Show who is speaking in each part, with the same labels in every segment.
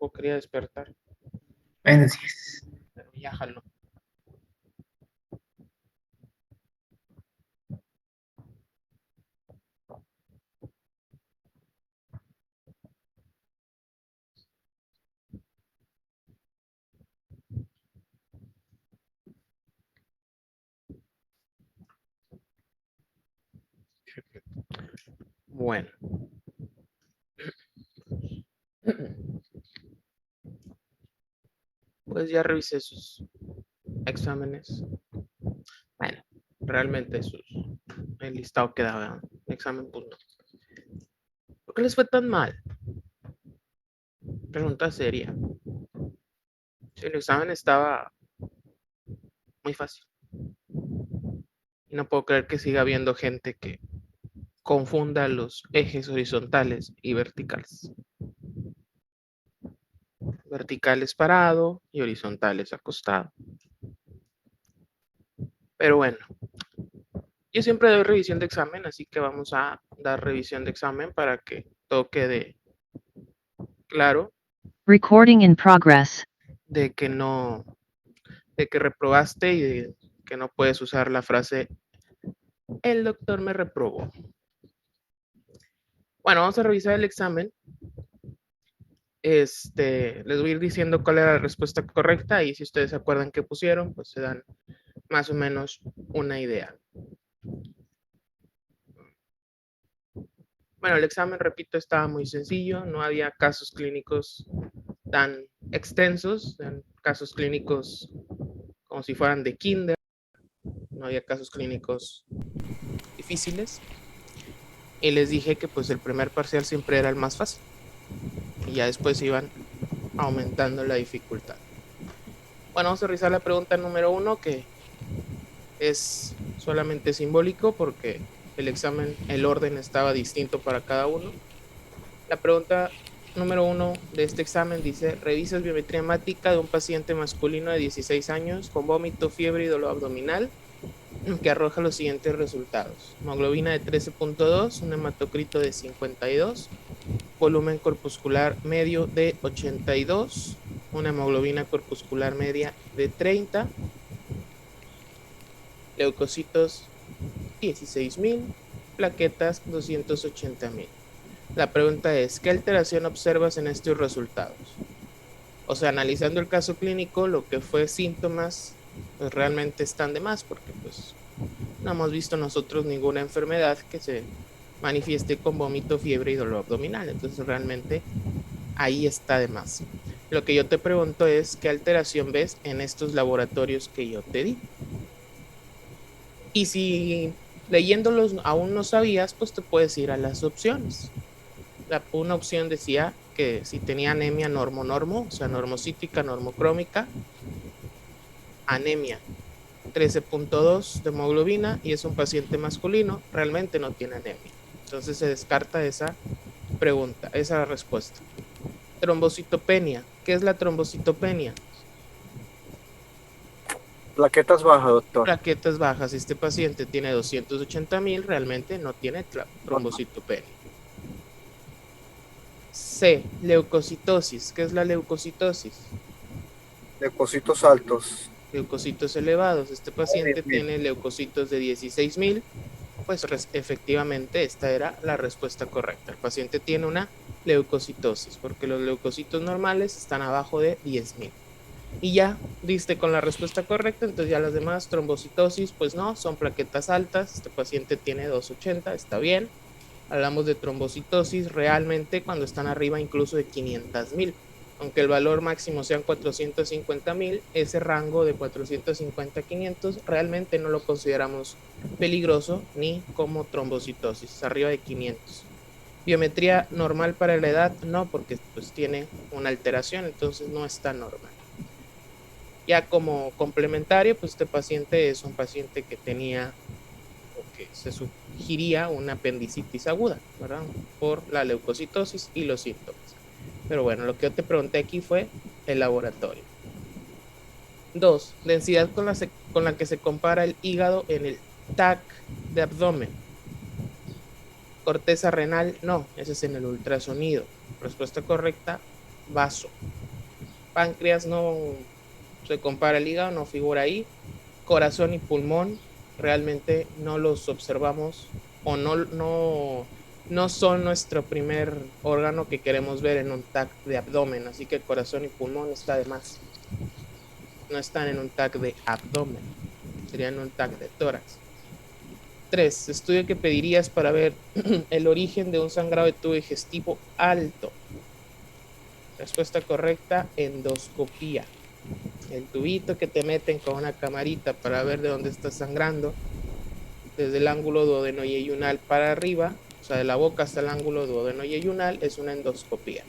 Speaker 1: tampoco quería despertar,
Speaker 2: Bueno, sí es.
Speaker 1: pero ya jaló. Bueno, pues ya revisé sus exámenes. Bueno, realmente el listado que daba el examen, pues no. ¿Por qué les fue tan mal? Pregunta seria. Si el examen estaba muy fácil. Y no puedo creer que siga habiendo gente que confunda los ejes horizontales y verticales. Verticales parado y horizontales acostado. Pero bueno, yo siempre doy revisión de examen, así que vamos a dar revisión de examen para que todo quede claro.
Speaker 3: Recording in progress.
Speaker 1: De que reprobaste y de que no puedes usar la frase el doctor me reprobó. Bueno, vamos a revisar el examen. Les voy a ir diciendo cuál era la respuesta correcta y si ustedes se acuerdan qué pusieron, pues se dan más o menos una idea. Bueno, el examen, repito, estaba muy sencillo, no había casos clínicos tan extensos, eran casos clínicos como si fueran de kinder, no había casos clínicos difíciles. Y les dije que pues el primer parcial siempre era el más fácil y ya después iban aumentando la dificultad. Bueno, vamos a revisar la pregunta número 1, que es solamente simbólico porque el examen, el orden estaba distinto para cada uno. La pregunta número 1 de este examen dice: revisas biometría hemática de un paciente masculino de 16 años con vómito, fiebre y dolor abdominal, que arroja los siguientes resultados: hemoglobina de 13.2, un hematocrito de 52, volumen corpuscular medio de 82, una hemoglobina corpuscular media de 30, leucocitos 16.000, plaquetas 280.000. La pregunta es: ¿qué alteración observas en estos resultados? O sea, analizando el caso clínico, lo que fue síntomas, pues realmente están de más, porque pues no hemos visto nosotros ninguna enfermedad que se manifieste con vómito, fiebre y dolor abdominal. Entonces realmente ahí está de más. Lo que yo te pregunto es: ¿qué alteración ves en estos laboratorios que yo te di? Y si leyéndolos aún no sabías, pues te puedes ir a las opciones. Una opción decía que si tenía anemia normo-normo, o sea, normocítica, normocrómica, anemia 13.2 de hemoglobina y es un paciente masculino, realmente no tiene anemia. Entonces se descarta esa pregunta, esa respuesta. Trombocitopenia. ¿Qué es la trombocitopenia?
Speaker 2: Plaquetas bajas, doctor.
Speaker 1: Plaquetas bajas. Este paciente tiene 280.000, realmente no tiene trombocitopenia. C. Leucocitosis. ¿Qué es la leucocitosis?
Speaker 2: Leucocitos altos.
Speaker 1: Leucocitos elevados. Este paciente tiene leucocitos de 16.000. Pues efectivamente esta era la respuesta correcta. El paciente tiene una leucocitosis porque los leucocitos normales están abajo de 10.000. Y ya diste con la respuesta correcta, entonces ya las demás, trombocitosis, pues no, son plaquetas altas. Este paciente tiene 280, está bien. Hablamos de trombocitosis realmente cuando están arriba incluso de 500.000. Aunque el valor máximo sean 450.000, ese rango de 450 a 500 realmente no lo consideramos peligroso ni como trombocitosis, arriba de 500. Biometría normal para la edad, no, porque pues tiene una alteración, entonces no está normal. Ya como complementario, pues este paciente es un paciente que tenía o que se sugiría una apendicitis aguda, ¿verdad? Por la leucocitosis y los síntomas. Pero bueno, lo que yo te pregunté aquí fue el laboratorio. 2. Densidad con la que se compara el hígado en el TAC de abdomen. Corteza renal, no, ese es en el ultrasonido. Respuesta correcta, vaso. Páncreas no se compara al hígado, no figura ahí. Corazón y pulmón realmente no los observamos o no son nuestro primer órgano que queremos ver en un TAC de abdomen, así que corazón y pulmón está de más. No están en un TAC de abdomen, serían en un TAC de tórax. 3. Estudio que pedirías para ver el origen de un sangrado de tubo digestivo alto. Respuesta correcta, endoscopía. El tubito que te meten con una camarita para ver de dónde está sangrando, desde el ángulo duodeno-yeyunal para arriba, o sea, de la boca hasta el ángulo duodeno-yeyunal, es una endoscopía.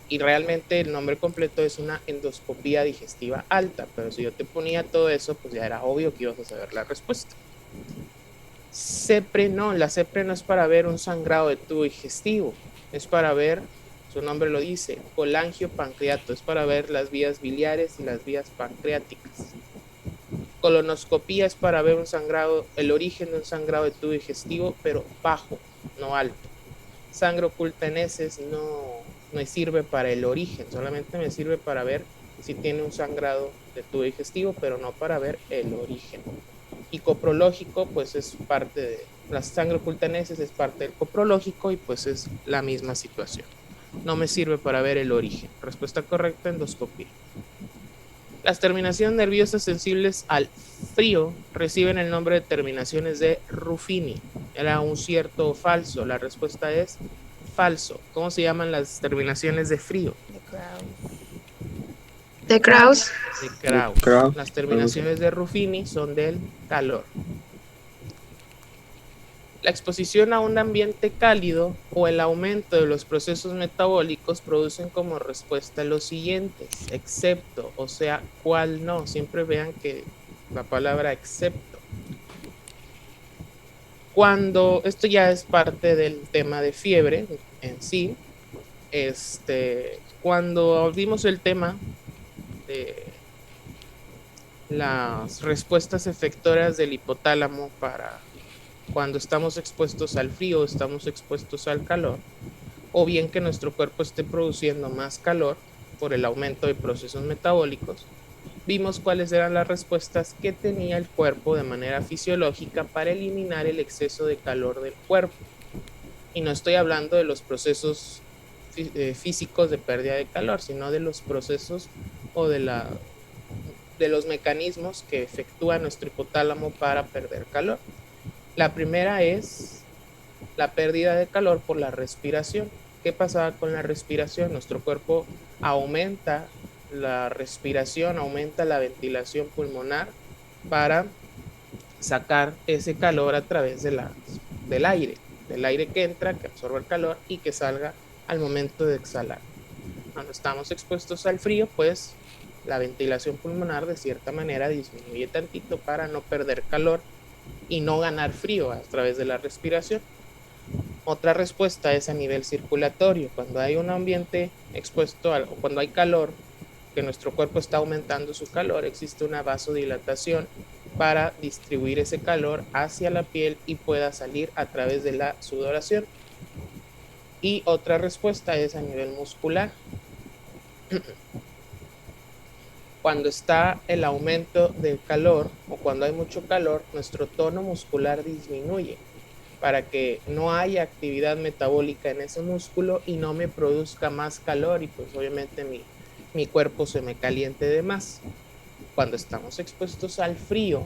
Speaker 1: Y realmente el nombre completo es una endoscopía digestiva alta, pero si yo te ponía todo eso, pues ya era obvio que ibas a saber la respuesta. CEPRE no, la CEPRE no es para ver un sangrado de tubo digestivo, es para ver, su nombre lo dice, colangiopancreato, es para ver las vías biliares y las vías pancreáticas. Colonoscopía es para ver un sangrado, el origen de un sangrado de tubo digestivo, pero bajo, no alto. Sangre oculta en heces no me sirve para el origen, solamente me sirve para ver si tiene un sangrado de tubo digestivo, pero no para ver el origen. Y coprológico, pues es parte de la sangre oculta en heces, es parte del coprológico y pues es la misma situación. No me sirve para ver el origen. Respuesta correcta, endoscopía. Las terminaciones nerviosas sensibles al frío reciben el nombre de terminaciones de Ruffini. ¿Era un cierto o falso? La respuesta es falso. ¿Cómo se llaman las terminaciones de frío?
Speaker 4: De Krauss.
Speaker 1: De Krauss.
Speaker 2: Krauss.
Speaker 1: Las terminaciones de Ruffini son del calor. La exposición a un ambiente cálido o el aumento de los procesos metabólicos producen como respuesta los siguientes, excepto, o sea, cuál no. Siempre vean que la palabra excepto. Cuando, esto ya es parte del tema de fiebre en sí, cuando vimos el tema de las respuestas efectoras del hipotálamo para cuando estamos expuestos al frío, estamos expuestos al calor, o bien que nuestro cuerpo esté produciendo más calor por el aumento de procesos metabólicos, vimos cuáles eran las respuestas que tenía el cuerpo de manera fisiológica para eliminar el exceso de calor del cuerpo. Y no estoy hablando de los procesos físicos de pérdida de calor, sino de los procesos o de los mecanismos que efectúa nuestro hipotálamo para perder calor. La primera es la pérdida de calor por la respiración. ¿Qué pasaba con la respiración? Nuestro cuerpo aumenta la respiración, aumenta la ventilación pulmonar para sacar ese calor a través del aire que entra, que absorbe el calor y que salga al momento de exhalar. Cuando estamos expuestos al frío, pues la ventilación pulmonar de cierta manera disminuye tantito para no perder calor y no ganar frío a través de la respiración. Otra respuesta es a nivel circulatorio. Cuando hay un ambiente expuesto o cuando hay calor, que nuestro cuerpo está aumentando su calor, existe una vasodilatación para distribuir ese calor hacia la piel y pueda salir a través de la sudoración. Y otra respuesta es a nivel muscular. Cuando está el aumento del calor o cuando hay mucho calor, nuestro tono muscular disminuye para que no haya actividad metabólica en ese músculo y no me produzca más calor y pues obviamente mi cuerpo se me caliente de más. Cuando estamos expuestos al frío,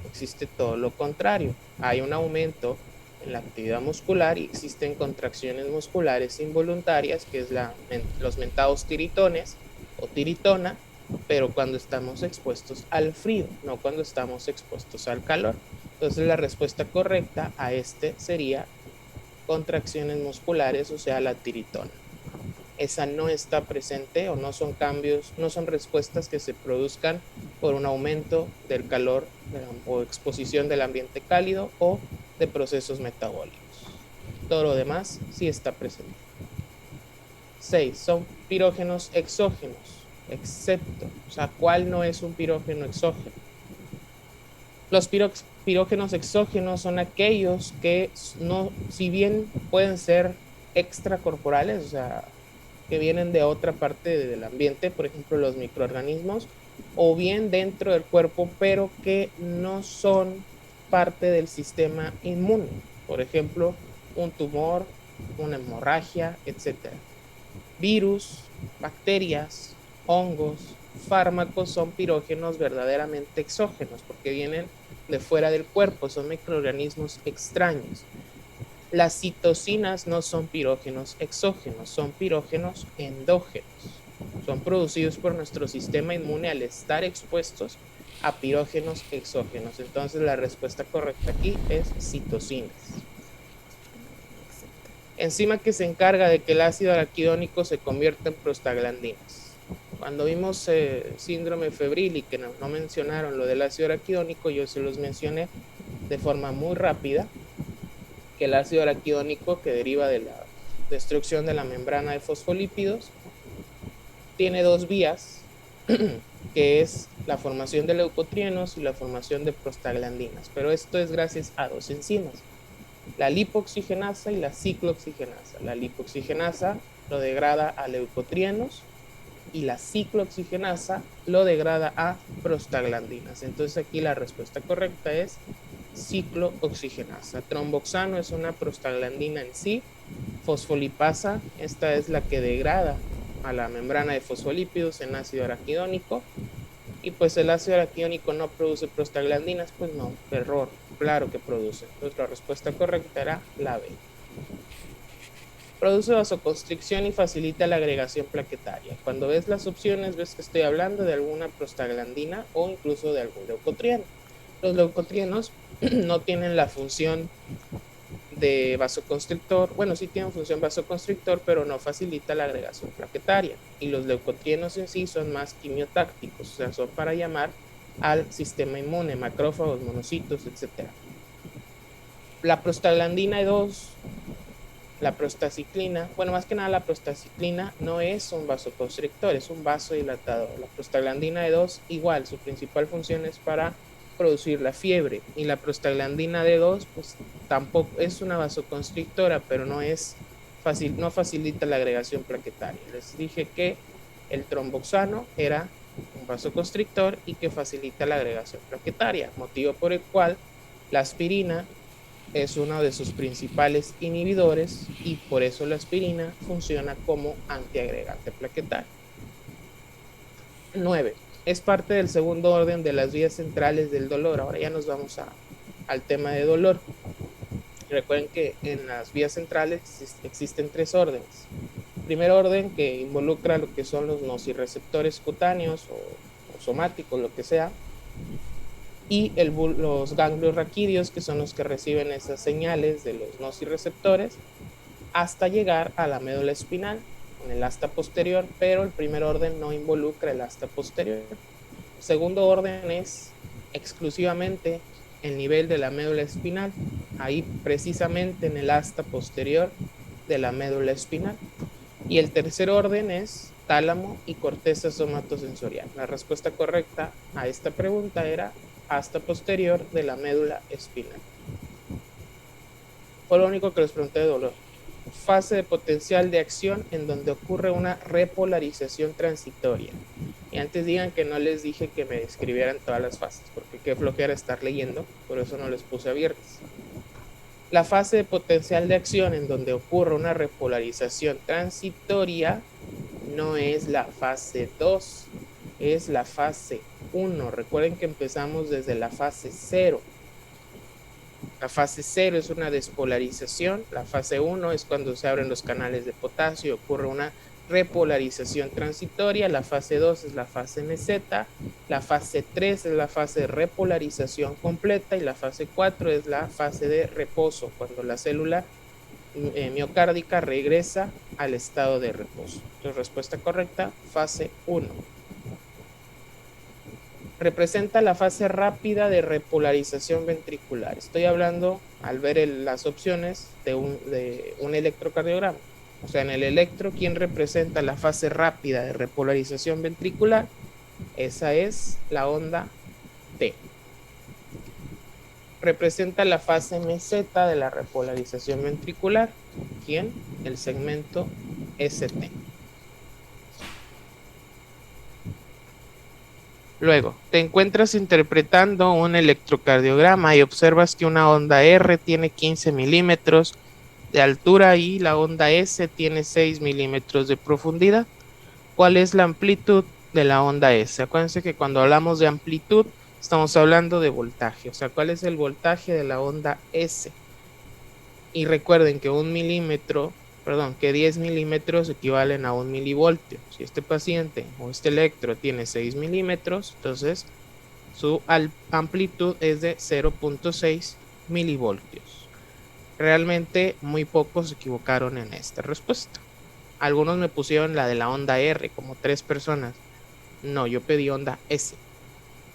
Speaker 1: existe todo lo contrario. Hay un aumento en la actividad muscular y existen contracciones musculares involuntarias, que es los mentados tiritones o tiritona, pero cuando estamos expuestos al frío, no cuando estamos expuestos al calor. Entonces la respuesta correcta a sería contracciones musculares, o sea, la tiritona. Esa no está presente o no son cambios, no son respuestas que se produzcan por un aumento del calor o exposición del ambiente cálido o de procesos metabólicos. Todo lo demás sí está presente. 6. Son pirógenos exógenos, excepto, o sea, ¿cuál no es un pirógeno exógeno? Los pirógenos exógenos son aquellos que no, si bien pueden ser extracorporales, o sea, que vienen de otra parte del ambiente, por ejemplo los microorganismos, o bien dentro del cuerpo, pero que no son parte del sistema inmune. Por ejemplo, un tumor, una hemorragia, etc. Virus, bacterias, hongos, fármacos son pirógenos verdaderamente exógenos porque vienen de fuera del cuerpo, son microorganismos extraños. Las citocinas no son pirógenos exógenos, son pirógenos endógenos. Son producidos por nuestro sistema inmune al estar expuestos a pirógenos exógenos. Entonces la respuesta correcta aquí es citocinas. Enzima que se encarga de que el ácido araquidónico se convierta en prostaglandinas. Cuando vimos síndrome febril y que no mencionaron lo del ácido araquidónico, yo se los mencioné de forma muy rápida, que el ácido araquidónico, que deriva de la destrucción de la membrana de fosfolípidos, tiene dos vías, que es la formación de leucotrienos y la formación de prostaglandinas, pero esto es gracias a dos enzimas, la lipoxigenasa y la ciclooxigenasa. La lipoxigenasa lo degrada a leucotrienos y la ciclooxigenasa lo degrada a prostaglandinas. Entonces aquí la respuesta correcta es ciclooxigenasa. Tromboxano es una prostaglandina en sí. Fosfolipasa, esta es la que degrada a la membrana de fosfolípidos en ácido araquidónico. Y pues el ácido araquidónico no produce prostaglandinas, pues no, error, claro que produce. Entonces la respuesta correcta era la B. Produce vasoconstricción y facilita la agregación plaquetaria. Cuando ves las opciones, ves que estoy hablando de alguna prostaglandina o incluso de algún leucotrieno. Los leucotrienos no tienen la función de vasoconstrictor, bueno, sí tienen función vasoconstrictor, pero no facilita la agregación plaquetaria. Y los leucotrienos en sí son más quimiotácticos, o sea, son para llamar al sistema inmune, macrófagos, monocitos, etc. La prostaglandina E2, la prostaciclina, bueno, más que nada la prostaciclina no es un vasoconstrictor, es un vasodilatador. La prostaglandina E2 igual, su principal función es para producir la fiebre, y la prostaglandina D2 pues tampoco es una vasoconstrictora, pero no facilita la agregación plaquetaria. Les dije que el tromboxano era un vasoconstrictor y que facilita la agregación plaquetaria, motivo por el cual la aspirina es uno de sus principales inhibidores y por eso la aspirina funciona como antiagregante plaquetario. 9. Es parte del segundo orden de las vías centrales del dolor. Ahora ya nos vamos al tema de dolor. Recuerden que en las vías centrales existen tres órdenes. Primer orden, que involucra lo que son los nociceptores cutáneos o somáticos, lo que sea, y los ganglios raquídeos, que son los que reciben esas señales de los nociceptores, hasta llegar a la médula espinal, en el asta posterior, pero el primer orden no involucra el asta posterior. El segundo orden es exclusivamente el nivel de la médula espinal, ahí precisamente en el asta posterior de la médula espinal. Y el tercer orden es tálamo y corteza somatosensorial. La respuesta correcta a esta pregunta era asta posterior de la médula espinal. Fue lo único que les pregunté de dolor. Fase de potencial de acción en donde ocurre una repolarización transitoria. Y antes digan que no les dije que me describieran todas las fases, porque qué flojera estar leyendo, por eso no les puse abiertas. La fase de potencial de acción en donde ocurre una repolarización transitoria no es la fase 2, es la fase 1. Recuerden que empezamos desde la fase 0. La fase 0 es una despolarización, la fase 1 es cuando se abren los canales de potasio y ocurre una repolarización transitoria, la fase 2 es la fase meseta, la fase 3 es la fase de repolarización completa y la fase 4 es la fase de reposo, cuando la célula miocárdica regresa al estado de reposo. Entonces, respuesta correcta, fase 1. Representa la fase rápida de repolarización ventricular. Estoy hablando, al ver las opciones, de un electrocardiograma. O sea, en el electro, ¿quién representa la fase rápida de repolarización ventricular? Esa es la onda T. Representa la fase meseta de la repolarización ventricular. ¿Quién? El segmento ST. Luego, te encuentras interpretando un electrocardiograma y observas que una onda R tiene 15 milímetros de altura y la onda S tiene 6 milímetros de profundidad. ¿Cuál es la amplitud de la onda S? Acuérdense que cuando hablamos de amplitud estamos hablando de voltaje, o sea, ¿cuál es el voltaje de la onda S? Y recuerden que que 10 milímetros equivalen a 1 milivoltio. Si este paciente o este electro tiene 6 milímetros, entonces su amplitud es de 0.6 milivoltios. Realmente muy pocos se equivocaron en esta respuesta. Algunos me pusieron la de la onda R, como 3 personas. No, yo pedí onda S,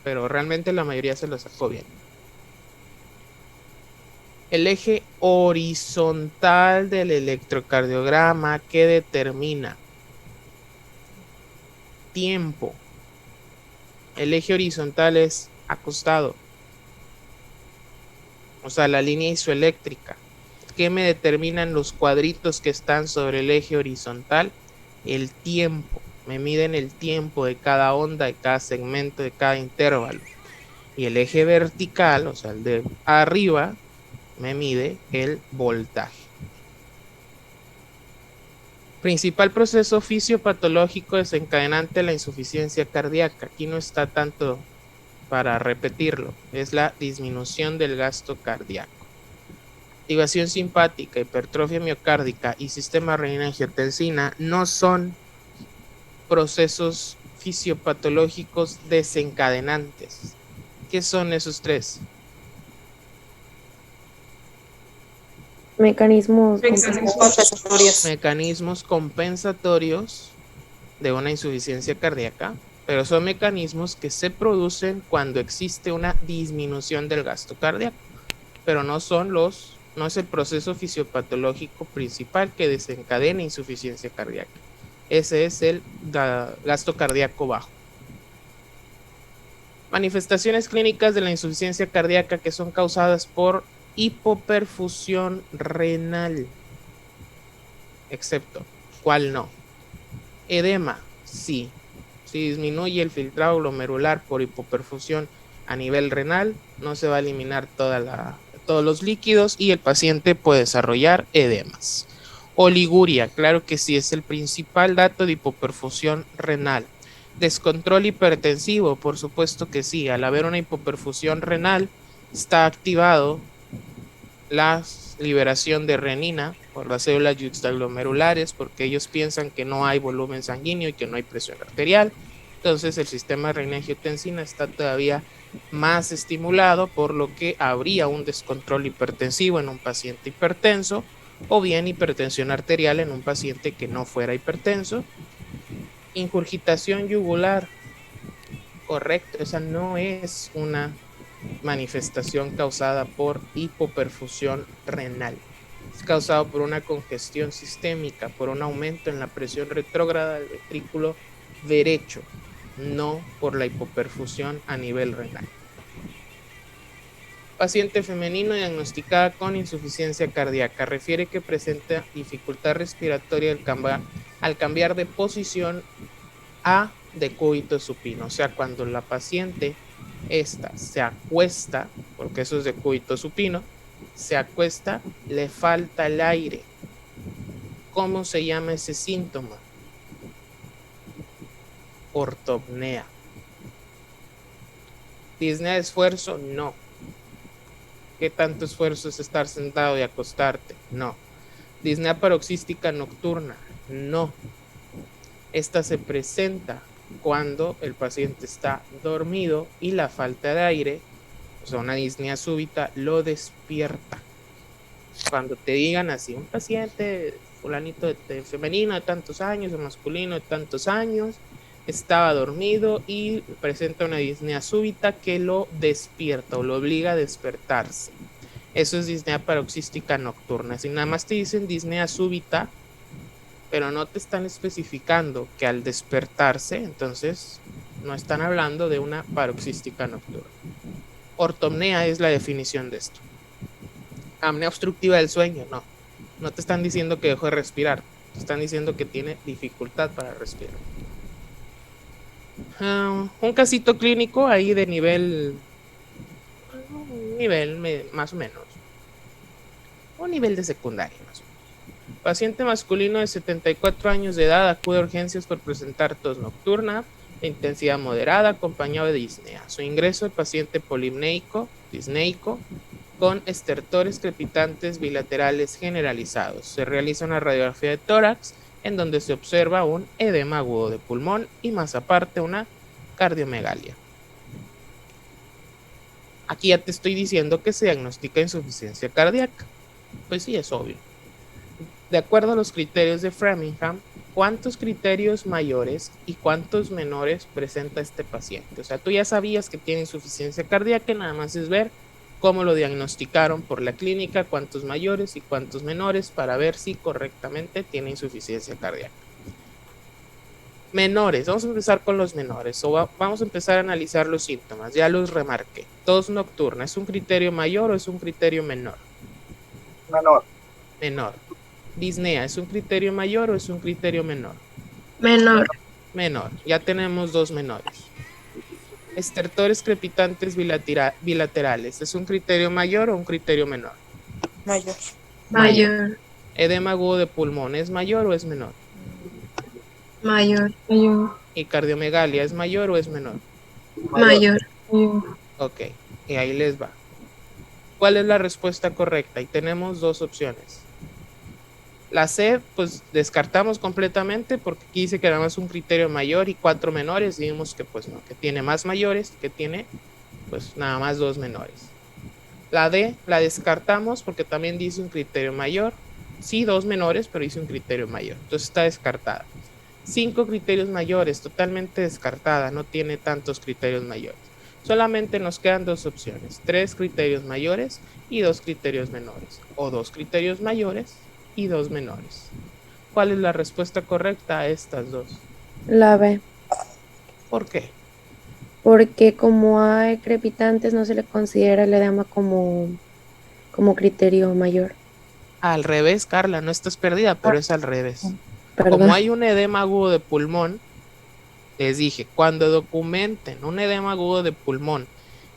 Speaker 1: pero realmente la mayoría se lo sacó bien. El eje horizontal del electrocardiograma que determina tiempo. El eje horizontal es acostado, o sea, la línea isoeléctrica. ¿Qué me determinan los cuadritos que están sobre el eje horizontal? El tiempo. Me miden el tiempo de cada onda, de cada segmento, de cada intervalo. Y el eje vertical, o sea, el de arriba, me mide el voltaje. Principal proceso fisiopatológico desencadenante de la insuficiencia cardíaca. Aquí no está tanto para repetirlo. Es la disminución del gasto cardíaco. Activación simpática, hipertrofia miocárdica y sistema renina-angiotensina no son procesos fisiopatológicos desencadenantes. ¿Qué son esos tres?
Speaker 4: Mecanismos compensatorios.
Speaker 1: Mecanismos compensatorios de una insuficiencia cardíaca, pero son mecanismos que se producen cuando existe una disminución del gasto cardíaco, pero no es el proceso fisiopatológico principal que desencadena insuficiencia cardíaca. Ese es el gasto cardíaco bajo. Manifestaciones clínicas de la insuficiencia cardíaca que son causadas por hipoperfusión renal, excepto, ¿cuál no? Edema, sí. Si disminuye el filtrado glomerular por hipoperfusión a nivel renal, no se va a eliminar todos los líquidos y el paciente puede desarrollar edemas. Oliguria, claro que sí, es el principal dato de hipoperfusión renal. Descontrol hipertensivo, por supuesto que sí. Al haber una hipoperfusión renal, está activado la liberación de renina por las células yuxtaglomerulares, porque ellos piensan que no hay volumen sanguíneo y que no hay presión arterial. Entonces el sistema renina-angiotensina está todavía más estimulado, por lo que habría un descontrol hipertensivo en un paciente hipertenso, o bien hipertensión arterial en un paciente que no fuera hipertenso. Ingurgitación yugular, correcto, esa no es una manifestación causada por hipoperfusión renal. Es causado por una congestión sistémica, por un aumento en la presión retrógrada del ventrículo derecho, no por la hipoperfusión a nivel renal. Paciente femenino diagnosticada con insuficiencia cardíaca. Refiere que presenta dificultad respiratoria al cambiar de posición a decúbito supino. O sea, cuando la paciente se acuesta, porque eso es decúbito supino, se acuesta, le falta el aire. ¿Cómo se llama ese síntoma? Ortopnea. ¿Disnea de esfuerzo? No. ¿Qué tanto esfuerzo es estar sentado y acostarte? No. ¿Disnea paroxística nocturna? No. Esta se presenta cuando el paciente está dormido y la falta de aire, o sea, una disnea súbita, lo despierta. Cuando te digan así, un paciente fulanito de femenino de tantos años, o masculino de tantos años, estaba dormido y presenta una disnea súbita que lo despierta o lo obliga a despertarse. Eso es disnea paroxística nocturna. Si nada más te dicen disnea súbita, pero no te están especificando que al despertarse, entonces no están hablando de una paroxística nocturna. Ortopnea es la definición de esto. Apnea obstructiva del sueño, no. No te están diciendo que dejó de respirar, te están diciendo que tiene dificultad para respirar. Un casito clínico ahí de más o menos. Un nivel de secundaria más o menos. Paciente masculino de 74 años de edad acude a urgencias por presentar tos nocturna de intensidad moderada acompañado de disnea. Su ingreso el paciente polimneico, disneico, con estertores crepitantes bilaterales generalizados. Se realiza una radiografía de tórax en donde se observa un edema agudo de pulmón y más aparte una cardiomegalia. Aquí ya te estoy diciendo que se diagnostica insuficiencia cardíaca. Pues sí, es obvio. De acuerdo a los criterios de Framingham, ¿cuántos criterios mayores y cuántos menores presenta este paciente? O sea, tú ya sabías que tiene insuficiencia cardíaca, nada más es ver cómo lo diagnosticaron por la clínica, cuántos mayores y cuántos menores para ver si correctamente tiene insuficiencia cardíaca. Menores, vamos a empezar con los menores, vamos a empezar a analizar los síntomas, ya los remarqué. Tos nocturna, ¿es un criterio mayor o es un criterio menor?
Speaker 2: Menor.
Speaker 1: Menor. Disnea, ¿es un criterio mayor o es un criterio menor?
Speaker 4: Menor.
Speaker 1: Menor, ya tenemos dos menores. Estertores crepitantes bilaterales, ¿es un criterio mayor o un criterio menor?
Speaker 5: Mayor.
Speaker 4: Mayor.
Speaker 1: Edema agudo de pulmón, ¿es mayor o es menor?
Speaker 4: Mayor. Mayor.
Speaker 1: ¿Y cardiomegalia, es mayor o es menor?
Speaker 4: Mayor.
Speaker 1: Ok, y ahí les va. ¿Cuál es la respuesta correcta? Y tenemos dos opciones. La C, pues descartamos completamente porque aquí dice que nada más un criterio mayor y 4 menores. Y vimos que pues no, que tiene más mayores, que tiene pues nada más 2 menores. La D la descartamos porque también dice un criterio mayor. Sí, 2 menores, pero dice un criterio mayor. Entonces está descartada. 5 criterios mayores, totalmente descartada, no tiene tantos criterios mayores. Solamente nos quedan dos opciones, 3 criterios mayores y 2 criterios menores, o 2 criterios mayores y 2 menores. ¿Cuál es la respuesta correcta a estas dos?
Speaker 6: La B,
Speaker 1: ¿Por qué?
Speaker 6: porque como hay crepitantes no se le considera el edema como criterio mayor.
Speaker 1: Al revés, Carla, no estás perdida, pero es al revés.
Speaker 6: Perdón.
Speaker 1: Como hay un edema agudo de pulmón, les dije, cuando documenten un edema agudo de pulmón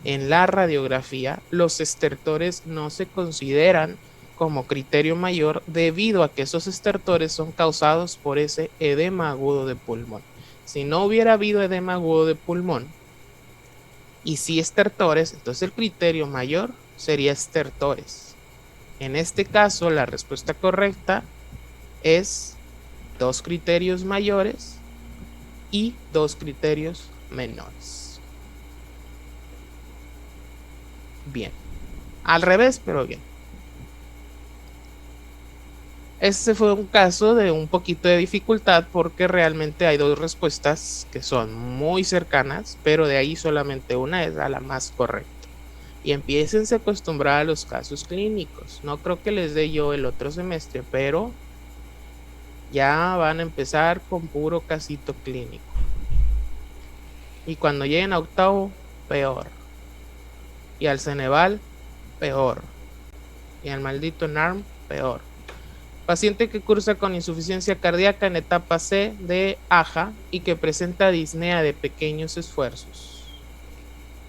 Speaker 1: en la radiografía, los estertores no se consideran como criterio mayor debido a que esos estertores son causados por ese edema agudo de pulmón. Si no hubiera habido edema agudo de pulmón y sí estertores, entonces el criterio mayor sería estertores. En este caso, la respuesta correcta es 2 criterios mayores y 2 criterios menores. Bien. Al revés, pero bien. Este fue un caso de un poquito de dificultad porque realmente hay 2 respuestas que son muy cercanas, pero de ahí solamente una es la más correcta. Y empiécense a acostumbrar a los casos clínicos. No creo que les dé yo el otro semestre, pero ya van a empezar con puro casito clínico. Y cuando lleguen a octavo, peor. Y al Ceneval, peor. Y al maldito NARM, peor. Paciente que cursa con insuficiencia cardíaca en etapa C de AJA y que presenta disnea de pequeños esfuerzos.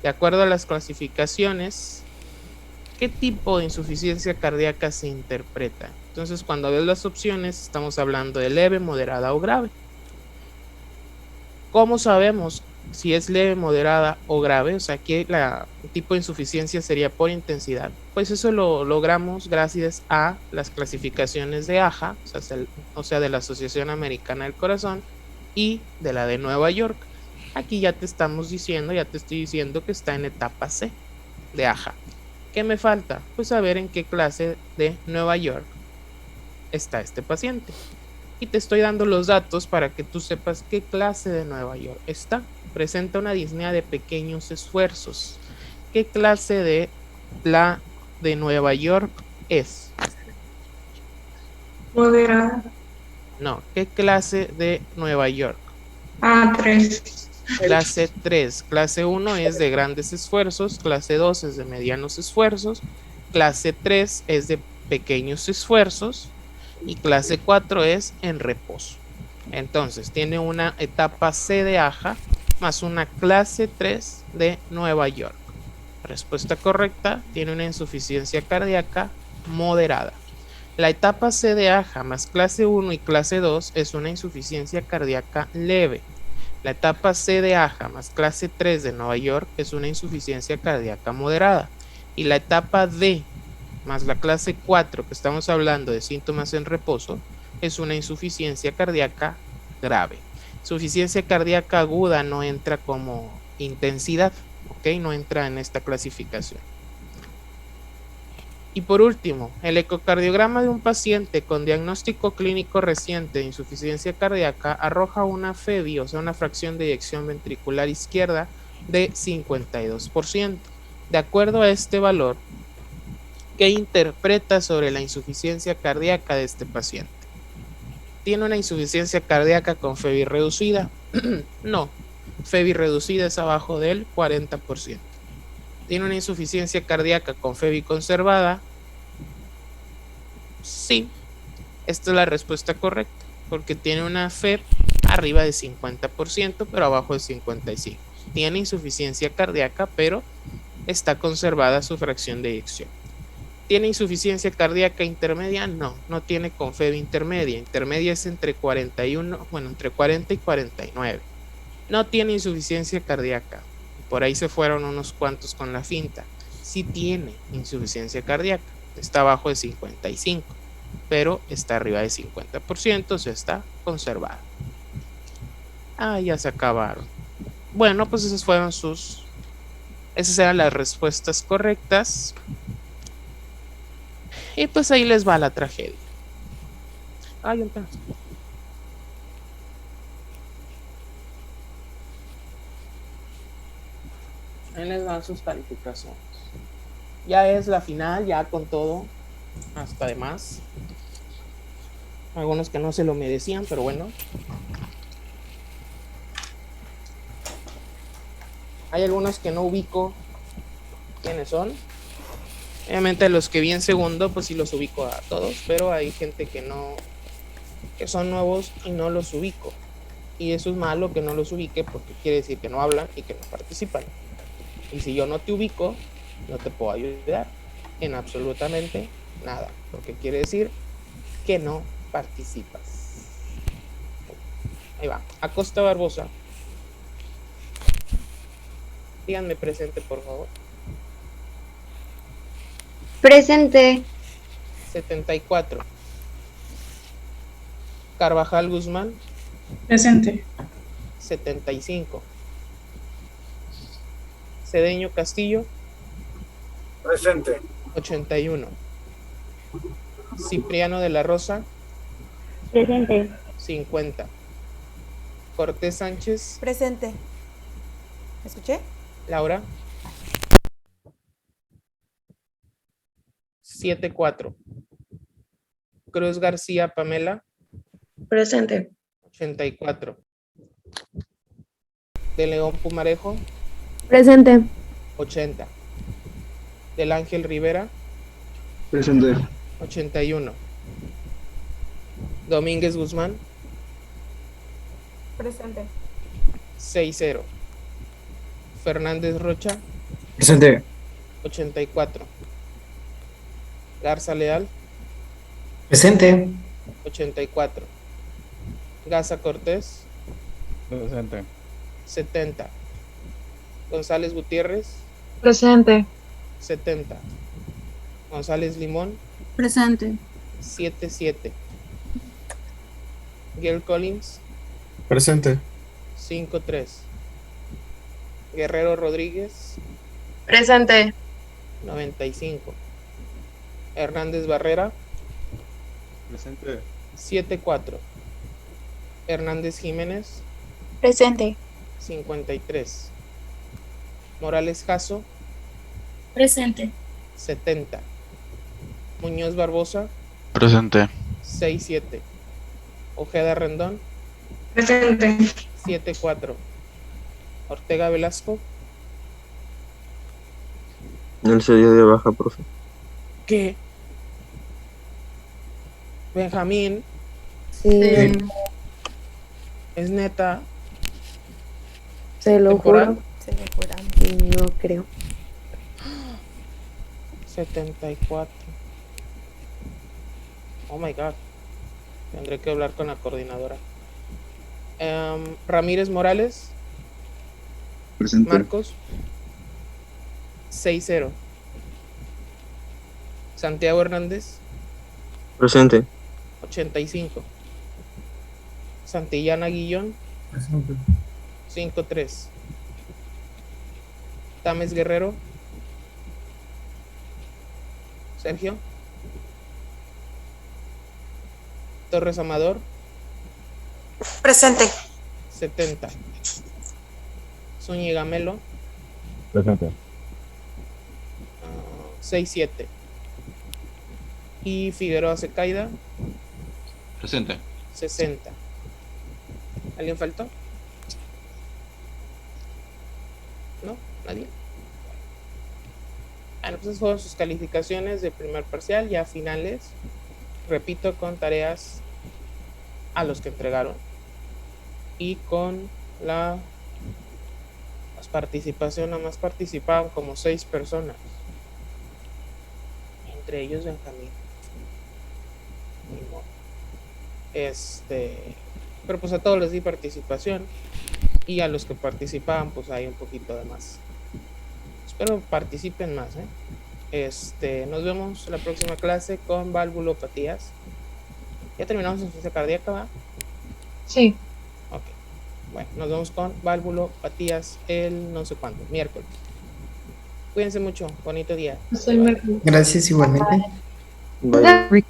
Speaker 1: De acuerdo a las clasificaciones, ¿qué tipo de insuficiencia cardíaca se interpreta? Entonces, cuando ves las opciones, estamos hablando de leve, moderada o grave. ¿Cómo sabemos si es leve, moderada o grave? O sea, aquí el tipo de insuficiencia sería por intensidad. Pues eso lo logramos gracias a las clasificaciones de AJA, o sea, de la Asociación Americana del Corazón y de la de Nueva York. Aquí ya te estoy diciendo que está en etapa C de AJA. ¿Qué me falta? Pues saber en qué clase de Nueva York está este paciente. Y te estoy dando los datos para que tú sepas qué clase de Nueva York está. Presenta una disnea de pequeños esfuerzos. ¿Qué clase de la de Nueva York es?
Speaker 4: Moderada.
Speaker 1: No, ¿qué clase de Nueva York?
Speaker 4: A3.
Speaker 1: Clase 3. Clase 1 es de grandes esfuerzos. Clase 2 es de medianos esfuerzos. Clase 3 es de pequeños esfuerzos. Y clase 4 es en reposo. Entonces tiene una etapa C de AJA más una clase 3 de Nueva York. Respuesta correcta, tiene una insuficiencia cardíaca moderada. La etapa C de AJA más clase 1 y clase 2 es una insuficiencia cardíaca leve. La etapa C de AJA más clase 3 de Nueva York es una insuficiencia cardíaca moderada. Y la etapa D más la clase 4, que estamos hablando de síntomas en reposo, es una insuficiencia cardíaca grave. Insuficiencia cardíaca aguda no entra como intensidad, ¿ok? No entra en esta clasificación. Y por último, el ecocardiograma de un paciente con diagnóstico clínico reciente de insuficiencia cardíaca arroja una FEVI, o sea, una fracción de eyección ventricular izquierda de 52%. De acuerdo a este valor, ¿qué interpreta sobre la insuficiencia cardíaca de este paciente? ¿Tiene una insuficiencia cardíaca con FEVI reducida? No, FEVI reducida es abajo del 40%. ¿Tiene una insuficiencia cardíaca con FEVI conservada? Sí, esta es la respuesta correcta, porque tiene una FEV arriba de 50%, pero abajo de 55%. Tiene insuficiencia cardíaca, pero está conservada su fracción de eyección. ¿Tiene insuficiencia cardíaca intermedia? No, no tiene con FEV intermedia. Intermedia es entre 40 y 49. No tiene insuficiencia cardíaca. Por ahí se fueron unos cuantos con la finta. Sí tiene insuficiencia cardíaca. Está abajo de 55, pero está arriba de 50%, o sea, está conservada. Ya se acabaron. Bueno, pues esas eran las respuestas correctas. Y pues ahí les va la tragedia. Un pedazo. Ahí les dan sus calificaciones. Ya es la final, ya con todo, hasta de más. Algunos que no se lo merecían, pero bueno. Hay algunos que no ubico quiénes son. Obviamente los que vi en segundo, pues sí los ubico a todos, pero hay gente que no, que son nuevos y no los ubico. Y eso es malo, que no los ubique, porque quiere decir que no hablan y que no participan. Y si yo no te ubico, no te puedo ayudar en absolutamente nada, porque quiere decir que no participas. Ahí va. Acosta Barbosa. Díganme presente, por favor.
Speaker 5: Presente.
Speaker 1: 74. Carvajal Guzmán.
Speaker 4: Presente.
Speaker 1: 75. Cedeño Castillo.
Speaker 2: Presente.
Speaker 1: 81. Cipriano de la Rosa.
Speaker 5: Presente.
Speaker 1: 50. Cortés Sánchez.
Speaker 7: Presente. ¿Me escuché?
Speaker 1: Laura. 74. Cruz García Pamela.
Speaker 6: Presente.
Speaker 1: 84. De León Pumarejo.
Speaker 6: Presente.
Speaker 1: 80. Del Ángel Rivera.
Speaker 8: Presente.
Speaker 1: 81. Domínguez Guzmán.
Speaker 7: Presente.
Speaker 1: 60. Fernández Rocha.
Speaker 8: Presente.
Speaker 1: 84. Garza Leal.
Speaker 8: Presente.
Speaker 1: 84. Gaza Cortés.
Speaker 8: Presente.
Speaker 1: 70. González Gutiérrez.
Speaker 6: Presente.
Speaker 1: 70. González Limón.
Speaker 4: Presente.
Speaker 1: 77. Gail Collins.
Speaker 8: Presente.
Speaker 1: 53. Guerrero Rodríguez.
Speaker 4: Presente.
Speaker 1: 95. Hernández Barrera.
Speaker 8: Presente.
Speaker 1: 74. Hernández Jiménez.
Speaker 5: Presente.
Speaker 1: 53. Morales Jasso.
Speaker 5: Presente.
Speaker 1: 70. Muñoz Barbosa.
Speaker 9: Presente.
Speaker 1: 67. Ojeda Rendón.
Speaker 4: Presente.
Speaker 1: 74. Ortega Velasco.
Speaker 10: Él se dio de baja, profe.
Speaker 1: ¿Qué? Benjamín.
Speaker 6: Sí.
Speaker 1: Es neta.
Speaker 6: Se Se lo
Speaker 1: ¿Temporal?
Speaker 6: juro.
Speaker 7: Se lo juramos.
Speaker 6: No creo.
Speaker 1: 74. Oh my God. Tendré que hablar con la coordinadora. Ramírez Morales.
Speaker 10: Presente.
Speaker 1: Marcos. 60. Santiago Hernández.
Speaker 10: Presente.
Speaker 1: 85. Santillana Guillón.
Speaker 2: Presente.
Speaker 1: 53. Tames Guerrero. Sergio. Torres Amador.
Speaker 4: Presente.
Speaker 1: 70. Zúñiga Melo.
Speaker 8: Presente.
Speaker 1: 67. Y Figueroa Secaida.
Speaker 8: Presente.
Speaker 1: 60. ¿Alguien faltó? ¿No? ¿Nadie? Bueno, pues esas fueron sus calificaciones de primer parcial, ya finales. Repito, con tareas a los que entregaron. Y con las participación, nada más participaban como 6 personas. Entre ellos Benjamín. Ni modo. Pero pues a todos les di participación. Y a los que participaban, pues hay un poquito de más. Espero participen más, Nos vemos en la próxima clase con valvulopatías. Ya terminamos insuficiencia cardíaca, ¿va?
Speaker 4: Sí.
Speaker 1: Ok. Bueno, nos vemos con valvulopatías el no sé cuándo, miércoles. Cuídense mucho, bonito día.
Speaker 4: Hasta el miércoles.
Speaker 8: Gracias igualmente.
Speaker 10: Bye.
Speaker 3: Re-